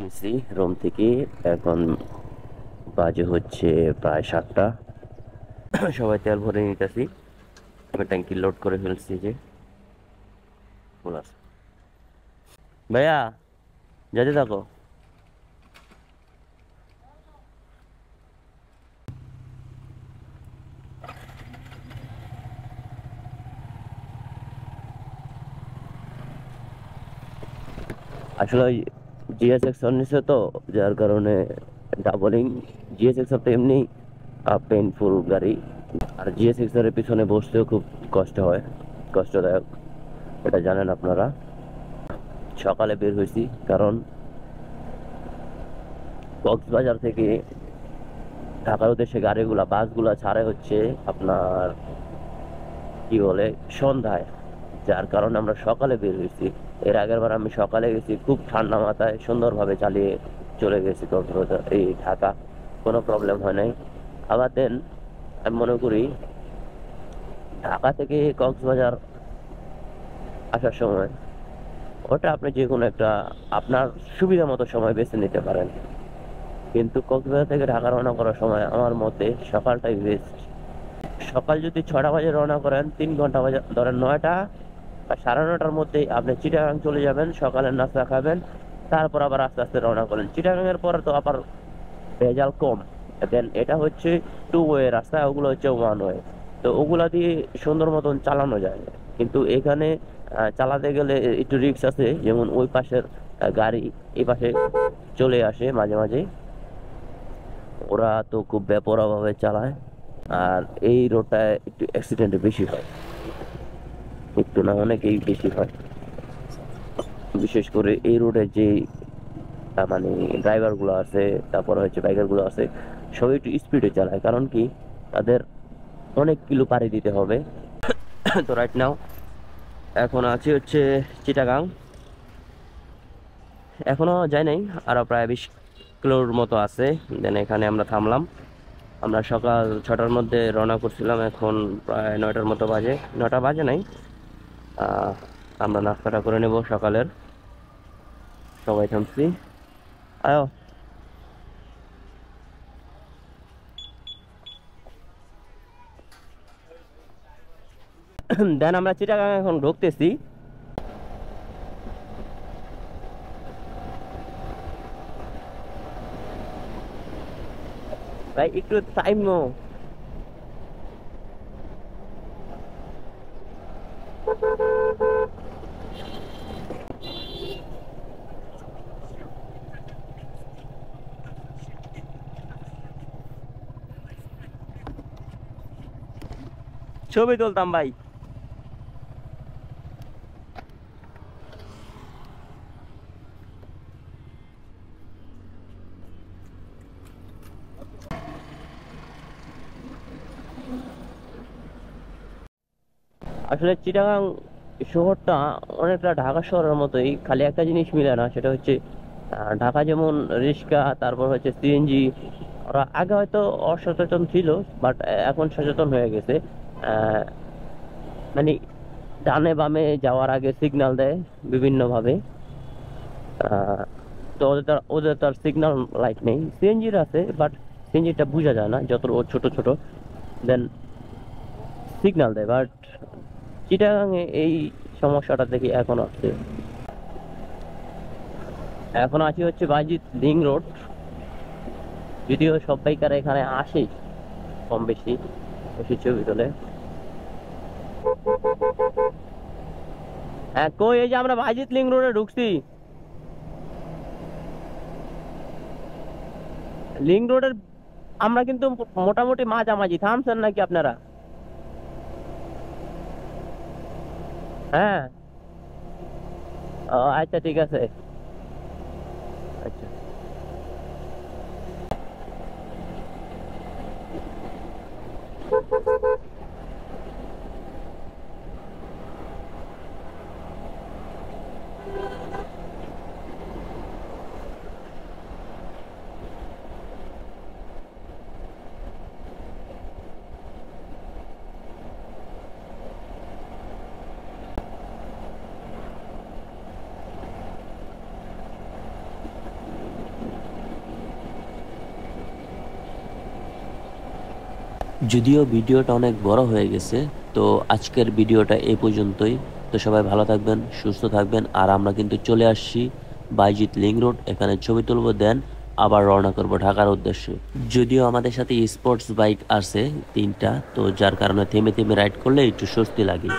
নিছি রোম থেকে। এখন বাজে হচ্ছে প্রায় 7টা। সবাই তেল ভরে নিতেছি। আমি ট্যাঙ্কি লোড করে ফেলছি যে ফুল আছে। ভাইয়া যেতে থাকো। আসলে জিএসএক্স নিচ্ছে তো, যার কারণে ডাবলিং। জিএসএক্স তো এমনি পেইনফুল গাড়ি, আর জিএসএক্স এর পিছনে বসতেও খুব কষ্ট হয়, কষ্টদায়ক। এটা জানেন আপনারা। সকালে বের হয়েছি কারণ কক্সবাজার থেকে ঢাকার উদ্দেশ্যে গাড়িগুলা বাসগুলা ছাড়ে হচ্ছে আপনার কি বলে সন্ধ্যায়, যার কারণে আমরা সকালে বের হয়েছি। এর আগের বার আমি সকালে গেছি, খুব ঠান্ডা মাথায় সুন্দরভাবে চালিয়ে চলে গেছি কক্সবাজার, এই ঢাকা, কোনো প্রবলেম হয় নাই। আবার দেন আমি মনে করি ঢাকা থেকে কক্সবাজার আসার সময় ওটা আপনি যে কোনো একটা আপনার সুবিধা মতো সময় বেছে নিতে পারেন, কিন্তু কক্সবাজার থেকে ঢাকা রওনা করার সময় আমার মতে সকালটাই বেস্ট। সকাল যদি 6টা বাজে রওনা করেন, 3 ঘন্টা বাজে ধরেন 9টা বা সাড়ে 9টার মধ্যেই আপনি চিটাগাং চলে যাবেন, সকালের নাস্তা খাবেন, তারপর আবার আস্তে আস্তে রওনা করেন। চিটাগাং এর পরে তো আবার ভেজাল কম। দেন এটা হচ্ছে 2 ওয়ে রাস্তা, ওগুলো হচ্ছে 1 ওয়ে। তো ওগুলা দিয়ে সুন্দর মতন চালানো যায়, কিন্তু এখানে চালাতে গেলে একটু রিস্ক আছে। যেমন ওই পাশের গাড়ি এই পাশে চলে আসে মাঝে মাঝে, ওরা তো খুব বেপরোয়া ভাবে চালায়। আর এই রোডটায় একটু অ্যাক্সিডেন্ট বেশি হয়, একটু না অনেকেই বেশি হয়। বিশেষ করে এই রোডে যে মানে ড্রাইভার গুলো আছে, তারপর হচ্ছে বাইকার গুলো আছে, সবাই একটু স্পিডে চালায়। কারণ কি, তাদের অনেক কিলো পাড়ি দিতে হবে। তো রাইট নাও এখন আছি হচ্ছে চিটাগাং। এখনো যাই নাই, আরো প্রায় 20 কিলোর মতো আছে। দেন এখানে আমরা থামলাম। আমরা সকাল 6টার মধ্যে রওনা করছিলাম, এখন প্রায় 9টার মতো বাজে, 9টা বাজে নাই। আহ, আমরা নাস্তাটা করে নেব সকালের। সবাই থামছি, আয়ো। দেন আমরা চিটাগাং এখন ঢুকতেছি। ভাই একটু টাইম নো। ছবি তুলতাম ভাই। আসলে চিটাগাং শহরটা অনেকটা ঢাকা শহরের মতোই, খালি একটা জিনিস মিলে না, সেটা হচ্ছে ঢাকা যেমন রিক্সা, তারপর হচ্ছে সিএনজি, ওরা আগে হয়তো অসচেতন ছিল, বাট এখন সচেতন হয়ে গেছে। আহ, মানে ডানে বামে যাওয়ার আগে সিগন্যাল দেয় বিভিন্ন ভাবে। তো ওদের তার সিগন্যাল লাইট নেই, সিএনজির আছে, বাট সিএনজিটা বোঝা যায় না, যত ও ছোট ছোট। দেন সিগন্যাল দেয়, বাট চিটাগাংয়ে এই সমস্যাটা দেখি এখন আসছে। এখন আছি হচ্ছে বাজিত লিং রোড। যদিও সব বাইকার এখানে আসে কম বেশি, বেশি ছবি তোলে। হ্যাঁ কই, এই যে আমরা বাজিত লিং রোডে ঢুকছি। লিং রোডের আমরা কিন্তু মোটামুটি মাঝামাঝি, থামছেন নাকি আপনারা? হ্যাঁ, ও আচ্ছা ঠিক আছে। আচ্ছা, যদিও ভিডিওটা অনেক বড় হয়ে গেছে, তো আজকের ভিডিওটা এই পর্যন্তই। তো সবাই ভালো থাকবেন, সুস্থ থাকবেন। আর আমরা কিন্তু চলে আসছি বাইজিৎ লিং রোড, এখানে ছবি তুলবো, দেন আবার রওনা করব ঢাকার উদ্দেশ্যে। যদিও আমাদের সাথে স্পোর্টস বাইক আছে 3টা, তো যার কারণে থেমে থেমে রাইড করলে একটু স্বস্তি লাগে।